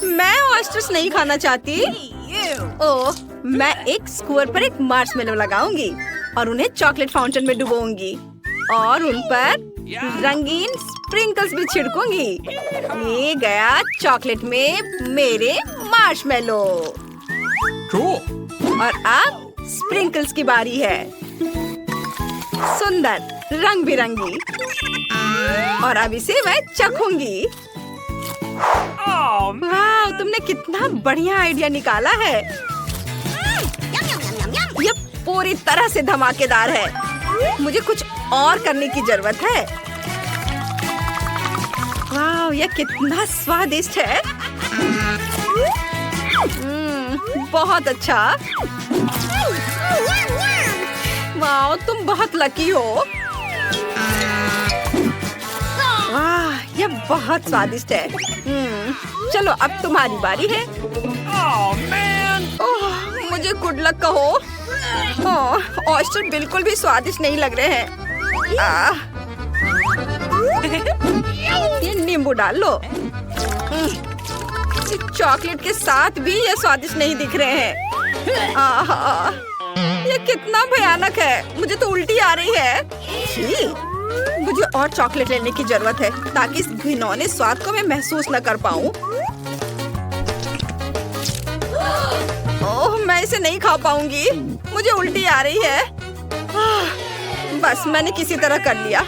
मैं ऑयस्टर्स नहीं खाना चाहती। ओह, मैं एक स्क्वायर पर एक मार्शमेलो लगाऊंगी और उन्हें चॉकलेट फाउंटेन में डुबोऊंगी और उन पर रंगीन स्प्रिंकल्स भी छिड़कूंगी। ये गया चॉकलेट में मेरे मार्शमेलो। और अब स्प्रिंकल्स की बारी है। सुंदर रंग बिरंगी। और अब इसे मैं चखूंगी। वाह, तुमने कितना बढ़िया आइडिया निकाला है। ये पूरी तरह से धमाकेदार है। मुझे कुछ और करने की जरूरत है। वाह, यह कितना स्वादिष्ट है। बहुत अच्छा। वाह, तुम बहुत लकी हो। वाह, यह बहुत स्वादिष्ट है। चलो अब तुम्हारी बारी है। ओह, मुझे गुड लक कहो। ऑयस्टर बिल्कुल भी स्वादिष्ट नहीं लग रहे हैं। ये नींबू डाल लो। चॉकलेट के साथ भी ये स्वादिष्ट नहीं दिख रहे हैं। आहा, ये कितना भयानक है। मुझे तो उल्टी आ रही है। छी, मुझे और चॉकलेट लेने की जरूरत है ताकि इस घिनौने स्वाद को मैं महसूस न कर पाऊं। ओह, मैं इसे नहीं खा पाऊंगी। मुझे उल्टी आ रही है। बस मैंने किसी तरह कर लिया।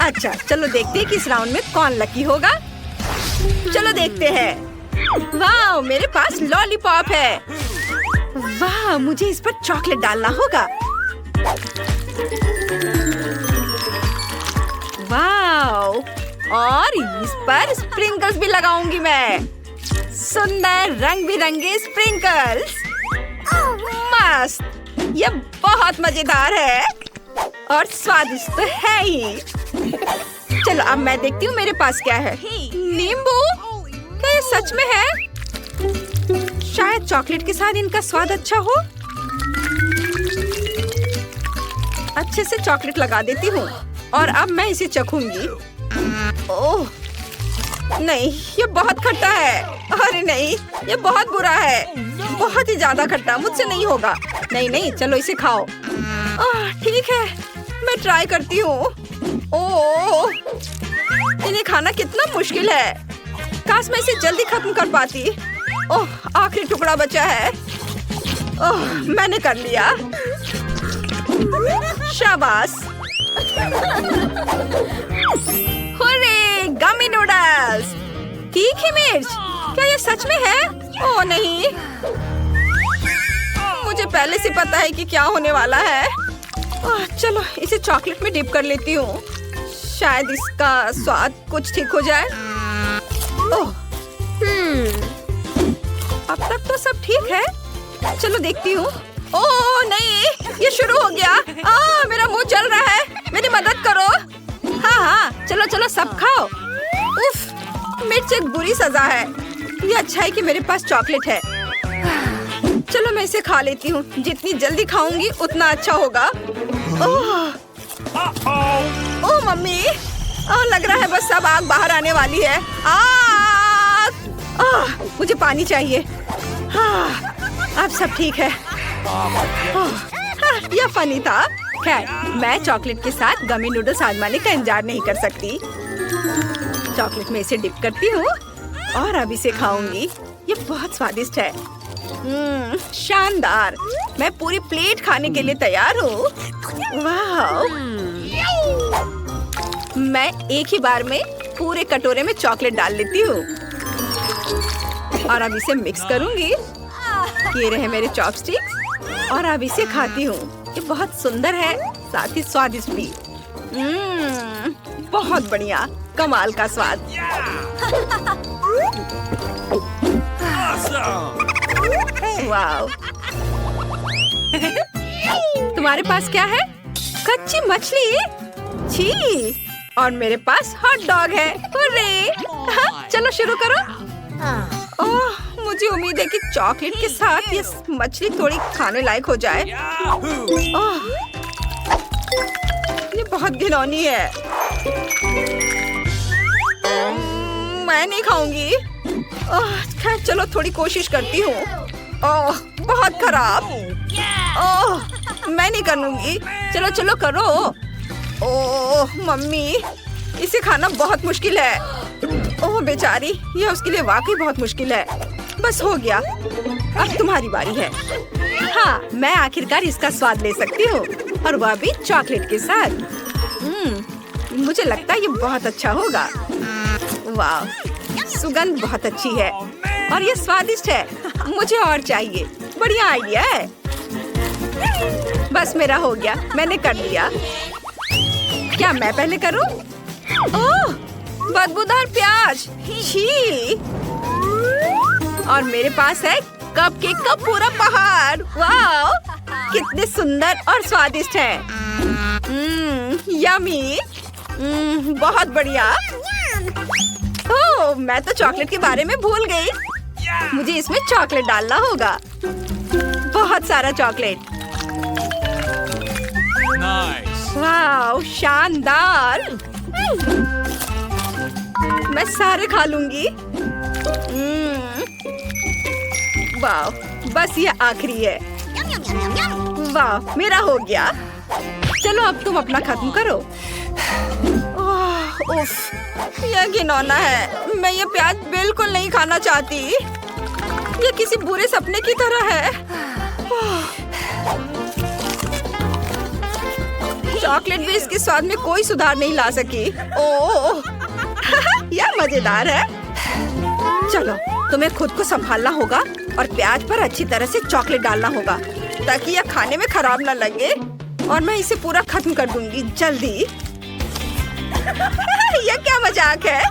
अच्छा, चलो देखते हैं कि इस राउंड में कौन लकी होगा। चलो देखते हैं। वाह, मेरे पास लॉलीपॉप है। वाह, मुझे इस पर चॉकलेट डालना होगा। वाह, और इस पर स्प्रिंकल्स भी लगाऊंगी मैं। सुंदर रंग बिरंगे स्प्रिंकल्स। मस्त, यह बहुत मजेदार है और स्वादिष्ट तो है ही। चलो अब मैं देखती हूँ मेरे पास क्या है। नींबू? क्या ये सच में है? शायद चॉकलेट के साथ इनका स्वाद अच्छा हो। अच्छे से चॉकलेट लगा देती हूँ और अब मैं इसे चखूंगी। ओह नहीं, ये बहुत खट्टा है। अरे नहीं, ये बहुत बुरा है। बहुत ही ज्यादा खट्टा, मुझसे नहीं होगा। नहीं नहीं, चलो इसे खाओ। ठीक है, मैं ट्राई करती हूँ। ओह, इन्हें खाना कितना मुश्किल है। काश मैं इसे जल्दी खत्म कर पाती। ओह, आखिरी टुकड़ा बचा है। ओह, मैंने कर लिया। शाबाश। हुर्रे, गमी नूडल्स। तीखी मिर्च? क्या ये सच में है? ओह नहीं, मुझे पहले से पता है कि क्या होने वाला है। चलो इसे चॉकलेट में डिप कर लेती हूँ। शायद इसका स्वाद कुछ ठीक हो जाए। ओह, अब तक तो सब ठीक है। चलो देखती हूँ। ओह नहीं, ये शुरू हो गया। मेरा मुंह जल रहा है। मेरी मदद करो। हाँ हाँ, चलो चलो सब खाओ। उफ, मिर्च एक बुरी सजा है। ये अच्छा है कि मेरे पास चॉकलेट है। चलो मैं इसे खा लेती हूँ। जितनी जल्दी खाऊंगी उतना अच्छा होगा। ओह मम्मी, लग रहा है बस सब आग बाहर आने वाली है। मुझे पानी चाहिए। अब सब ठीक है। यह फनी था। खैर, मैं चॉकलेट के साथ गमी नूडल्स आजमाने का इंतजार नहीं कर सकती। चॉकलेट में इसे डिप करती हूँ और अब इसे खाऊंगी। ये बहुत स्वादिष्ट है। शानदार। मैं पूरी प्लेट खाने के लिए तैयार हूँ। वाह, मैं एक ही बार में पूरे कटोरे में चॉकलेट डाल लेती हूँ और अब इसे मिक्स करूंगी। ये रहे मेरे चॉपस्टिक्स और अब इसे खाती हूँ। ये बहुत सुंदर है, साथ ही स्वादिष्ट भी। बहुत बढ़िया, कमाल का स्वाद। वाव। तुम्हारे पास क्या है? कच्ची मछली? छी। और मेरे पास हॉट डॉग है। हुर्रे! चलो शुरू करो। ओह, मुझे उम्मीद है कि चॉकलेट के साथ ये मछली थोड़ी खाने लायक हो जाए। ओह, ये बहुत घिनौनी है। मैं नहीं खाऊंगी। खैर चलो थोड़ी कोशिश करती हूँ। ओह बहुत खराब। ओह मैं नहीं करूँगी। चलो चलो करो। ओह मम्मी, इसे खाना बहुत मुश्किल है। ओह बेचारी, यह उसके लिए वाकई बहुत मुश्किल है। बस हो गया, अब तुम्हारी बारी है। हाँ, मैं आखिरकार इसका स्वाद ले सकती हूँ, और वह भी चॉकलेट के साथ। मुझे लगता है ये बहुत अच्छा होगा। वाह, सुगंध बहुत अच्छी है और ये स्वादिष्ट है। मुझे और चाहिए। बढ़िया आइडिया है। बस मेरा हो गया, मैंने कर लिया। क्या मैं पहले करूं? ओह, बदबूदार प्याज। छी। और मेरे पास है कपकेक का पूरा पहाड़। वाह, कितने सुंदर और स्वादिष्ट है। यमी। बहुत बढ़िया। ओह, मैं तो चॉकलेट के बारे में भूल गई। मुझे इसमें चॉकलेट डालना होगा। बहुत सारा चॉकलेट। वाह, शानदार। मैं सारे खा लूंगी। वाह, बस ये आखिरी है। वाह, मेरा हो गया। चलो अब तुम अपना खत्म करो। उफ, यह घिनौना है। मैं ये प्याज बिल्कुल नहीं खाना चाहती। ये किसी बुरे सपने की तरह है। चॉकलेट भी इसके स्वाद में कोई सुधार नहीं ला सकी। ओह, यह मजेदार है। चलो, तुम्हें खुद को संभालना होगा और प्याज पर अच्छी तरह से चॉकलेट डालना होगा ताकि यह खाने में खराब ना लगे। और मैं इसे पूरा खत्म कर दूंगी जल्दी। यह क्या मजाक है?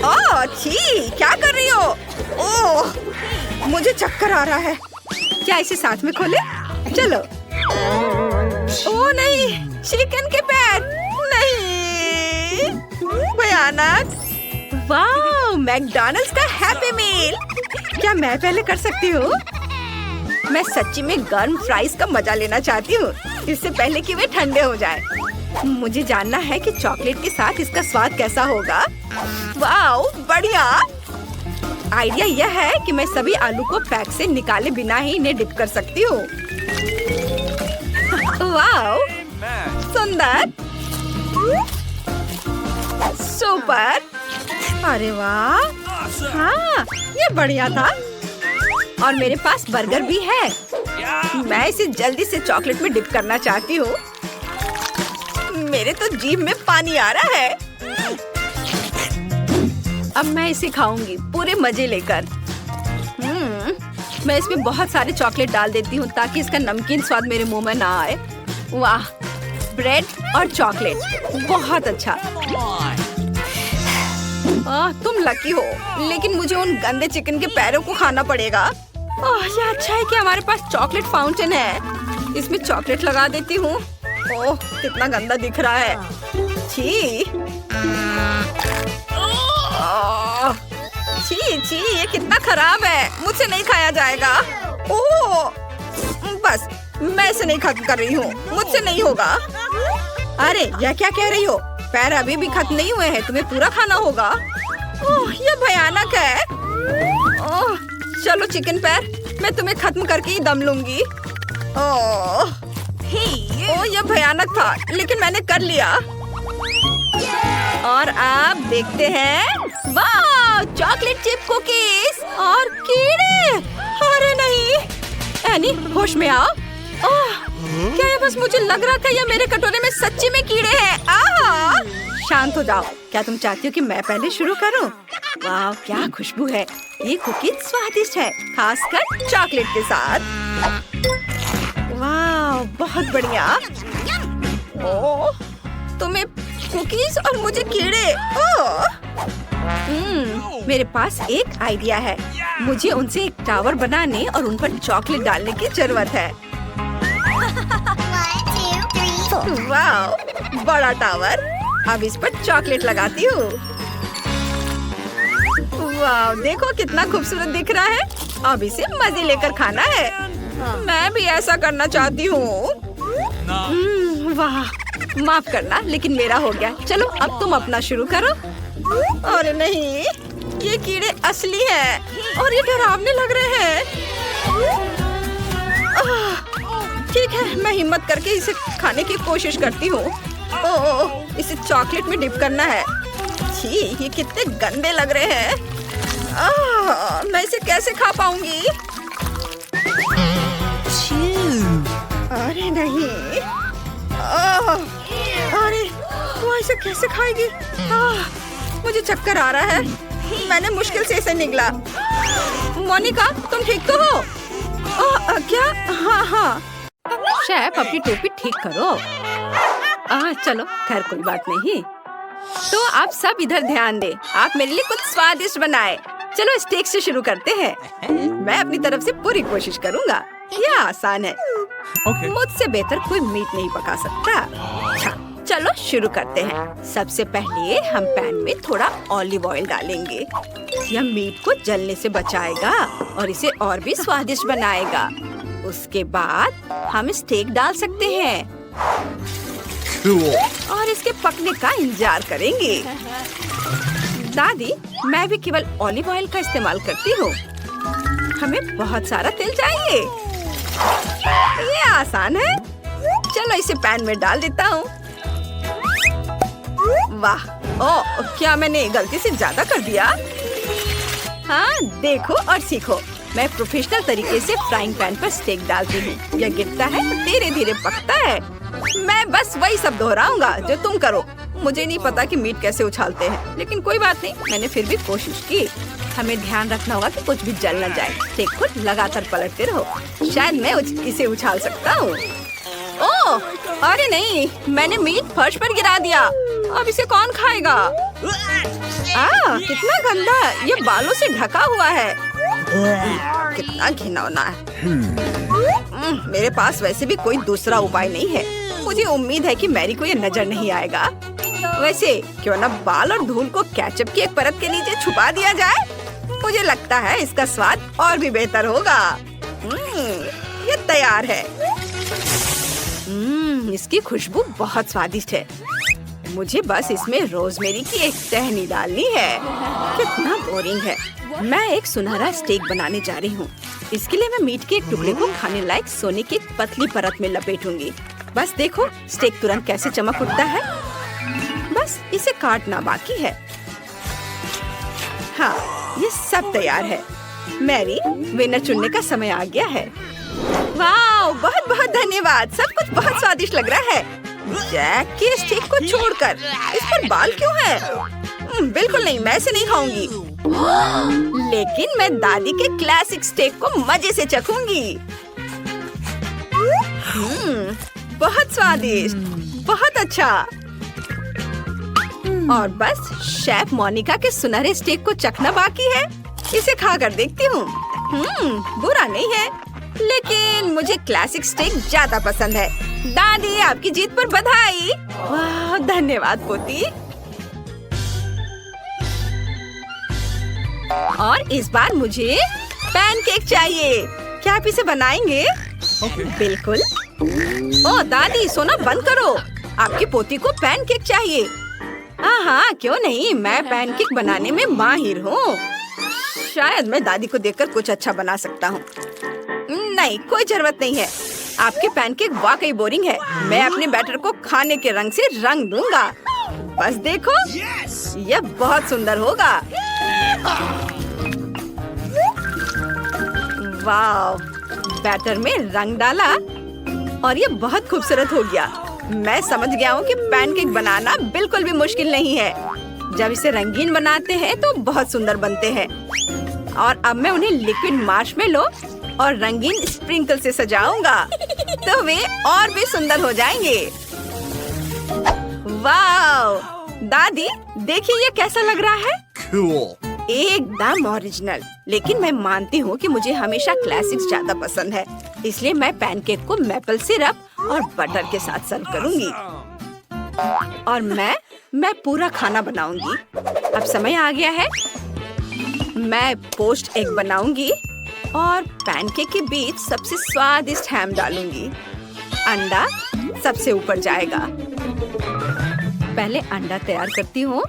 ओह छी, क्या कर रही हो? ओह, मुझे चक्कर आ रहा है। क्या इसे साथ में खोले? चलो। ओह नहीं, चिकन के पैर। नहीं, भयानक। वाह, मैकडॉनल्ड्स का हैप्पी मील। क्या मैं पहले कर सकती हूँ? मैं सच्ची में गर्म फ्राइज का मजा लेना चाहती हूँ, इससे पहले कि वे ठंडे हो जाएं। मुझे जानना है कि चॉकलेट के साथ इसका स्वाद कैसा होगा। वाह, बढ़िया। आइडिया यह है कि मैं सभी आलू को पैक से निकाले बिना ही इन्हें डिप कर सकती हूँ। वाह, सुंदर। सुपर। अरे वाह, हाँ, ये बढ़िया था। और मेरे पास बर्गर भी है। मैं इसे जल्दी से चॉकलेट में डिप करना चाहती हूँ। मेरे तो जीभ में पानी आ रहा है। अब मैं इसे खाऊंगी पूरे मजे लेकर। मैं इसमें बहुत सारे चॉकलेट डाल देती हूँ ताकि इसका नमकीन स्वाद मेरे मुंह में ना आए। वाह, ब्रेड और चॉकलेट, बहुत अच्छा। तुम लकी हो, लेकिन मुझे उन गंदे चिकन के पैरों को खाना पड़ेगा। ये अच्छा है कि हमारे पास चॉकलेट फाउंटेन है। इसमें चॉकलेट लगा देती हूँ। ओह, कितना गंदा दिख रहा है। छी। छी छी, ये कितना खराब है। मुझसे नहीं खाया जाएगा। ओह, बस मैं इसे नहीं खत्म कर रही हूँ। मुझसे नहीं होगा। अरे, यह क्या कह रही हो? पैर अभी भी खत्म नहीं हुए हैं, तुम्हें पूरा खाना होगा। ओह, यह भयानक है। ओह, चलो चिकन पैर, मैं तुम्हें खत्म करके ही दम लूंगी। ओह, यह भयानक था, लेकिन मैंने कर लिया। और आप देखते हैं, वाह, चॉकलेट चिप कुकीज और कीड़े। अरे नहीं, एनी, होश में आओ। क्या ये बस मुझे लग रहा था या मेरे कटोरे में सच्ची में कीड़े हैं? शांत हो जाओ। क्या तुम चाहती हो कि मैं पहले शुरू करूं? वाह, क्या खुशबू है। ये कुकीज स्वादिष्ट है, खासकर चॉकलेट के साथ। वाह, बहुत बढ़िया। ओह, तुम्हें कुकीज और मुझे कीड़े। ओह, मेरे पास एक आइडिया है। मुझे उनसे एक टावर बनाने और उन पर चॉकलेट डालने की जरूरत है। वाह, बड़ा टावर। अब इस पर चॉकलेट लगाती हूँ। वाह, देखो कितना खूबसूरत दिख रहा है। अब इसे मजे लेकर खाना है। मैं भी ऐसा करना चाहती हूँ। वाह, माफ करना, लेकिन मेरा हो गया। चलो अब तुम अपना शुरू करो। अरे नहीं, ये कीड़े असली हैं और ये डरावने लग रहे हैं। ठीक है, मैं हिम्मत करके इसे खाने की कोशिश करती हूँ। ओह, इसे चॉकलेट में डिप करना है। छी, ये कितने गंदे लग रहे हैं। मैं इसे कैसे खा पाऊंगी? अरे नहीं। अरे वो इसे कैसे खाएगी? मुझे चक्कर आ रहा है। मैंने मुश्किल से इसे निगला। मोनिका, तुम ठीक तो हो? क्या? हाँ। शेफ, अपनी टोपी ठीक करो। चलो, खैर कोई बात नहीं। तो आप सब इधर ध्यान दें। आप मेरे लिए कुछ स्वादिष्ट बनाए। चलो स्टेक से शुरू करते हैं। मैं अपनी तरफ से पूरी कोशिश करूँगा। यह आसान है। मुझसे बेहतर कोई मीट नहीं पका सकता। अच्छा, चलो शुरू करते हैं। सबसे पहले हम पैन में थोड़ा ऑलिव ऑयल डालेंगे। यह मीट को जलने से बचाएगा और इसे और भी स्वादिष्ट बनाएगा। उसके बाद हम स्टेक डाल सकते हैं और इसके पकने का इंतजार करेंगे। दादी, मैं भी केवल ऑलिव ऑयल का इस्तेमाल करती हूँ। हमें बहुत सारा तेल चाहिए। ये आसान है। चलो इसे पैन में डाल देता हूँ। वाह! ओह, क्या मैंने गलती से ज्यादा कर दिया? हाँ, देखो और सीखो। मैं प्रोफेशनल तरीके से फ्राइंग पैन पर स्टेक डालती हूँ। यह गिरता है और धीरे धीरे पकता है। मैं बस वही सब दोहराऊंगा जो तुम करो। मुझे नहीं पता कि मीट कैसे उछालते हैं, लेकिन कोई बात नहीं, मैंने फिर भी कोशिश की। हमें ध्यान रखना होगा कि कुछ भी जल न जाए। स्टेक को लगातार पलटते रहो। शायद मैं इसे उछाल सकता हूँ। ओह, अरे नहीं, मैंने मीट फर्श पर गिरा दिया। अब इसे कौन खाएगा? कितना गंदा! ये बालों से ढका हुआ है। कितना घिनौना है। मेरे पास वैसे भी कोई दूसरा उपाय नहीं है। मुझे उम्मीद है कि मैरी को ये नजर नहीं आएगा। वैसे क्यों न बाल और धूल को केचप की एक परत के नीचे छुपा दिया जाए? मुझे लगता है इसका स्वाद और भी बेहतर होगा। ये तैयार है। इसकी खुशबू बहुत स्वादिष्ट है। मुझे बस इसमें रोजमेरी की एक टहनी डालनी है। कितना बोरिंग है। मैं एक सुनहरा स्टेक बनाने जा रही हूँ। इसके लिए मैं मीट के एक टुकड़े को खाने लायक सोने की एक पतली परत में लपेटूंगी। बस देखो, स्टेक तुरंत कैसे चमक उठता है। बस इसे काटना बाकी है। हाँ, ये सब तैयार है। मैरी, विनर चुनने का समय आ गया है। वाह, बहुत बहुत धन्यवाद। सब कुछ बहुत स्वादिष्ट लग रहा है। जैक के स्टेक को छोड़कर इस पर बाल क्यों है? बिल्कुल नहीं, मैं इसे नहीं खाऊंगी। लेकिन मैं दादी के क्लासिक स्टेक को मजे से चखूंगी। बहुत स्वादिष्ट, बहुत अच्छा। और बस शेफ मोनिका के सुनहरे स्टेक को चखना बाकी है। इसे खाकर देखती हूँ। बुरा नहीं है, लेकिन मुझे क्लासिक स्टेक ज्यादा पसंद है। दादी, आपकी जीत पर बधाई। वाह, धन्यवाद पोती। और इस बार मुझे पैनकेक चाहिए। क्या आप इसे बनाएंगे? बिल्कुल। ओह दादी, सोना बंद करो। आपकी पोती को पैनकेक चाहिए। हाँ, क्यों नहीं, मैं पैनकेक बनाने में माहिर हूँ। शायद मैं दादी को देखकर कुछ अच्छा बना सकता हूँ। नहीं, कोई जरूरत नहीं है। आपके पैनकेक वाकई बोरिंग है। मैं अपने बैटर को खाने के रंग से रंग दूंगा। बस देखो, यह बहुत सुंदर होगा। वाह, बैटर में रंग डाला और ये बहुत खूबसूरत हो गया। मैं समझ गया हूँ कि पैनकेक बनाना बिल्कुल भी मुश्किल नहीं है। जब इसे रंगीन बनाते हैं तो बहुत सुंदर बनते हैं। और अब मैं उन्हें लिक्विड मार्शमेलो और रंगीन स्प्रिंकल से सजाऊंगा तो वे और भी सुंदर हो जाएंगे। वाह! दादी, देखिए ये कैसा लग रहा है। Cool. एकदम ओरिजिनल। लेकिन मैं मानती हूँ कि मुझे हमेशा क्लासिक्स ज्यादा पसंद है, इसलिए मैं पैनकेक को मैपल सिरप और बटर के साथ सर्व करूंगी। और मैं पूरा खाना बनाऊंगी। अब समय आ गया है। मैं पोस्ट एग बनाऊंगी और पैनकेक के बीच सबसे स्वादिष्ट हैम डालूंगी। अंडा सबसे ऊपर जाएगा। पहले अंडा तैयार करती हूँ।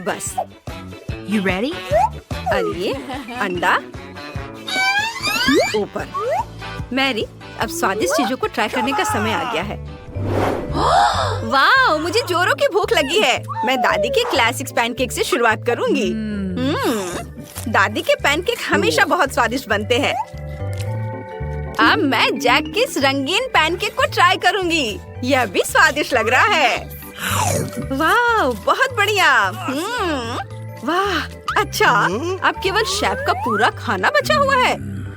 बस You ready? और ये अंडा ऊपर। मैरी, अब स्वादिष्ट चीजों को ट्राई करने का समय आ गया है। वाह, मुझे जोरों की भूख लगी है। मैं दादी के क्लासिक पैनकेक से शुरुआत करूंगी। दादी के पैनकेक हमेशा बहुत स्वादिष्ट बनते हैं। अब मैं जैक के इस रंगीन पैनकेक को ट्राई करूंगी। यह भी स्वादिष्ट लग रहा है। वाह, बहुत बढ़िया। वाह, अच्छा, अब केवल शेफ का पूरा खाना बचा हुआ है,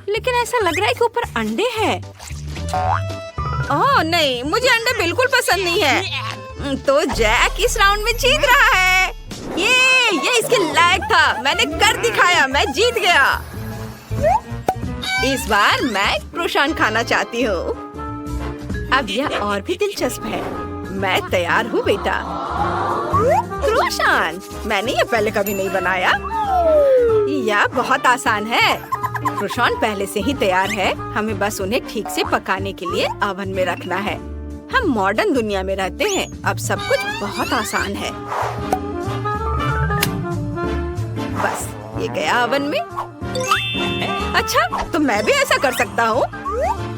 लेकिन ऐसा लग रहा है कि ऊपर अंडे हैं। ओह नहीं, मुझे अंडे बिल्कुल पसंद नहीं है। तो जैक इस राउंड में जीत रहा है। ये इसके लायक था। मैंने कर दिखाया, मैं जीत गया। इस बार मैं क्रोसान खाना चाहती हूँ। अब यह और भी दिलचस्प है। मैं तैयार हूँ बेटा। क्रोसान, मैंने ये पहले कभी नहीं बनाया। यह बहुत आसान है। क्रोसान पहले से ही तैयार है। हमें बस उन्हें ठीक से पकाने के लिए ओवन में रखना है। हम मॉडर्न दुनिया में रहते हैं। अब सब कुछ बहुत आसान है। बस ये गया ओवन में। अच्छा, तो मैं भी ऐसा कर सकता हूँ।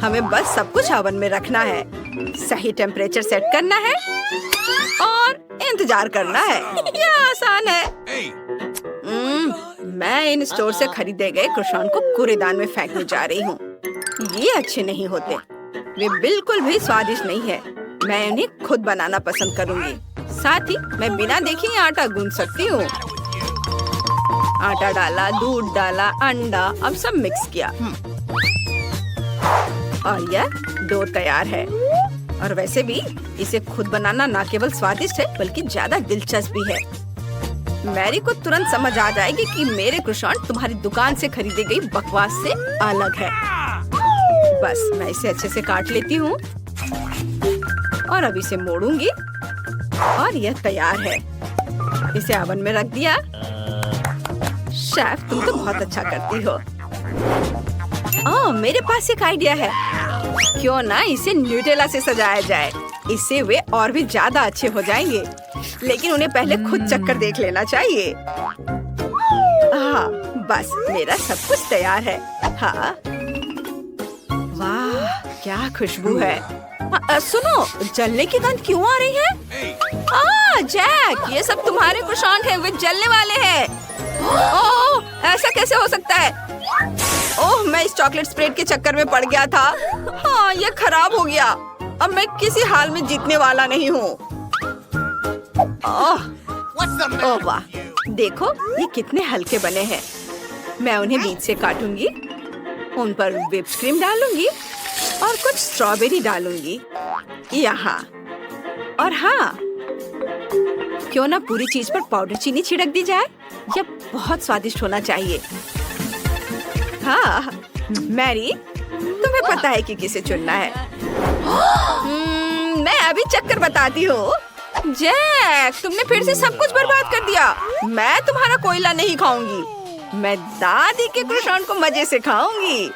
हमें बस सब कुछ ओवन में रखना है, सही टेम्परेचर सेट करना है और इंतजार करना है। यह आसान है। मैं इन स्टोर से खरीदे गए क्रोसान को कूड़ेदान में फेंकने जा रही हूँ। ये अच्छे नहीं होते। वे बिल्कुल भी स्वादिष्ट नहीं है। मैं उन्हें खुद बनाना पसंद करूँगी। साथ ही मैं बिना देखे ही आटा गूंथ सकती हूँ। आटा डाला, दूध डाला, अंडा, अब सब मिक्स किया और यह डो तैयार है। और वैसे भी इसे खुद बनाना न केवल स्वादिष्ट है बल्कि ज्यादा दिलचस्प भी है। मैरी को तुरंत समझ आ जाएगी कि मेरे क्रोसान तुम्हारी दुकान से खरीदी गई बकवास से अलग है। बस मैं इसे अच्छे से काट लेती हूँ और अब इसे मोड़ूंगी और यह तैयार है। इसे ओवन में रख दिया। शेफ, तुम तो बहुत अच्छा करती हो। ओह, मेरे पास एक आइडिया है। क्यों ना इसे न्यूटेला से सजाया जाए। इससे वे और भी ज्यादा अच्छे हो जाएंगे। लेकिन उन्हें पहले खुद चक्कर देख लेना चाहिए। हाँ, बस मेरा सब कुछ तैयार है। हाँ, वाह, क्या खुशबू है। सुनो, जलने की गंध क्यों आ रही है? जैक, ये सब तुम्हारे क्रोसान हैं, वे जलने वाले हैं। ओह, ऐसा कैसे हो सकता है? ओह, मैं इस चॉकलेट स्प्रेड के चक्कर में पड़ गया था। हाँ, ये खराब हो गया। अब मैं किसी हाल में जीतने वाला नहीं हूँ। ओह वाह, देखो ये कितने हल्के बने हैं। मैं उन्हें बीच से काटूंगी, उन पर व्हिप्ड क्रीम डालूंगी और कुछ स्ट्रॉबेरी डालूंगी यहाँ। और हाँ, क्यों ना पूरी चीज पर पाउडर चीनी छिड़क दी जाए। यह बहुत स्वादिष्ट होना चाहिए। हाँ, मैरी, तुम्हें पता है कि किसे चुनना है। मैं अभी चक्कर बताती हूँ। जैक, तुमने फिर से सब कुछ बर्बाद कर दिया। मैं तुम्हारा कोयला नहीं खाऊंगी। मैं दादी के क्रोसान को मजे से खाऊंगी।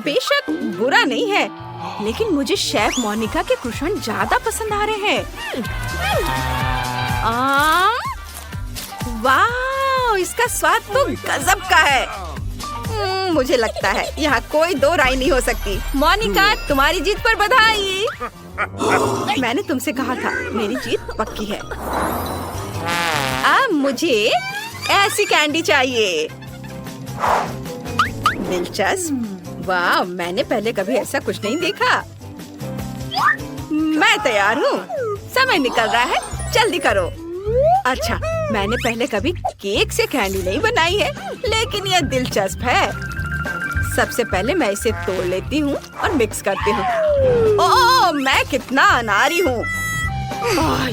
बेशक बुरा नहीं है, लेकिन मुझे शेफ मोनिका के क्रोसान ज्यादा पसंद आ रहे हैं। वाह, इसका स्वाद तो गजब का है। मुझे लगता है यहाँ कोई दो राय नहीं हो सकती। मोनिका, तुम्हारी जीत पर बधाई। मैंने तुमसे कहा था, मेरी जीत पक्की है। अब मुझे ऐसी कैंडी चाहिए। दिलचस्प। वाह, मैंने पहले कभी ऐसा कुछ नहीं देखा। मैं तैयार हूँ। समय निकल रहा है, जल्दी करो। अच्छा, मैंने पहले कभी केक से कैंडी नहीं बनाई है, लेकिन यह दिलचस्प है। सबसे पहले मैं इसे तोड़ लेती हूँ और मिक्स करती हूँ। ओह, मैं कितना अनाड़ी हूँ।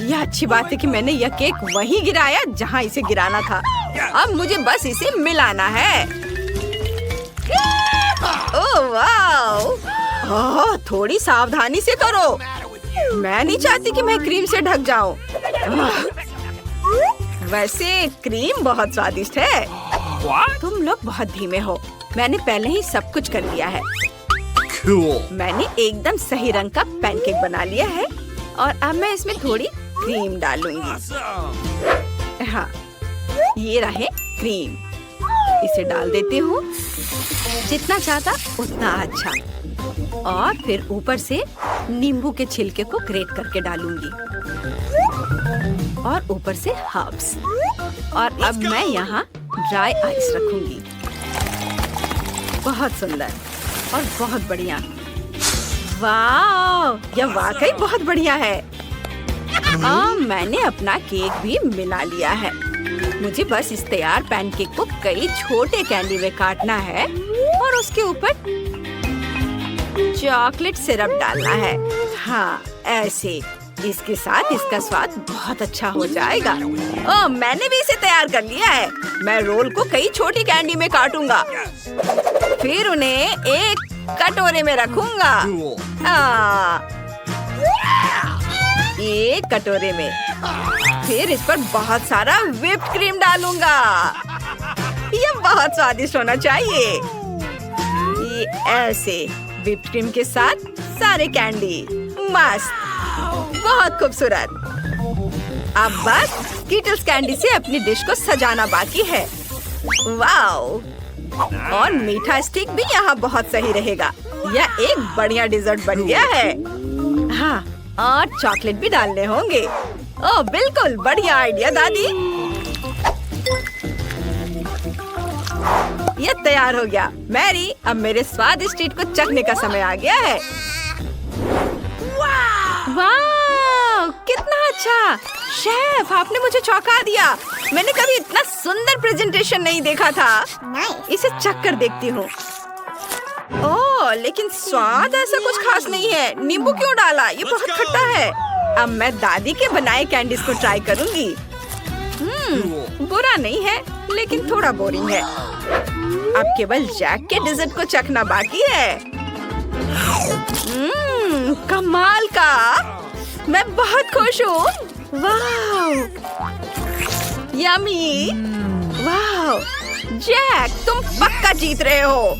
यह अच्छी बात है कि मैंने यह केक वहीं गिराया जहाँ इसे गिराना था। अब मुझे बस इसे मिलाना है। ओह वाह, थोड़ी सावधानी से करो। मैं नहीं चाहती कि मैं क्रीम से ढक जाऊं। वैसे क्रीम बहुत स्वादिष्ट है। तुम लोग बहुत धीमे हो। मैंने पहले ही सब कुछ कर लिया है। मैंने एकदम सही रंग का पैनकेक बना लिया है और अब मैं इसमें थोड़ी क्रीम डालूंगी। हाँ, ये रहे क्रीम। इसे डाल देती हूँ, जितना ज्यादा उतना अच्छा। और फिर ऊपर से नींबू के छिलके को ग्रेट करके डालूंगी और ऊपर से हर्ब्स। और अब मैं यहाँ ड्राई आइस रखूंगी। बहुत सुंदर और बहुत बढ़िया। वाह, यह वाकई बहुत बढ़िया है। मैंने अपना केक भी मिला लिया है। मुझे बस इस तैयार पैनकेक को कई छोटे कैंडी में काटना है और उसके ऊपर चॉकलेट सिरप डालना है। हाँ, ऐसे। इसके साथ इसका स्वाद बहुत अच्छा हो जाएगा। मैंने भी इसे तैयार कर लिया है। मैं रोल को कई छोटी कैंडी में काटूंगा, फिर उन्हें एक कटोरे में रखूंगा। एक कटोरे में। फिर इस पर बहुत सारा व्हिप्ड क्रीम डालूंगा। यह बहुत स्वादिष्ट होना चाहिए। ये ऐसे व्हिप्ड क्रीम के साथ सारे कैंडी। मस्त, बहुत खूबसूरत। अब बस स्कीटल्स कैंडी से अपनी डिश को सजाना बाकी है। वाओ! और मीठा स्टिक भी यहाँ बहुत सही रहेगा। यह एक बढ़िया डिजर्ट बन गया है। हाँ, और चॉकलेट भी डालने होंगे। ओह, बिल्कुल बढ़िया आइडिया दादी। यह तैयार हो गया। मैरी, अब मेरे स्वादिष्ट ट्रीट को चखने का समय आ गया है। वाह, कितना अच्छा! शेफ, आपने मुझे चौंका दिया। मैंने कभी इतना सुंदर प्रेजेंटेशन नहीं देखा था। इसे चख कर देखती हूँ। ओह, लेकिन स्वाद ऐसा कुछ खास नहीं है। नींबू क्यों डाला? ये बहुत खट्टा है। अब मैं दादी के बनाए कैंडीज को ट्राई करूंगी। बुरा नहीं है, लेकिन थोड़ा बोरिंग है। अब केवल जैक के डेजर्ट को चखना बाकी है। कमाल का! मैं बहुत खुश हूँ। वाह, यम्मी! वाह, जैक, तुम पक्का जीत रहे हो।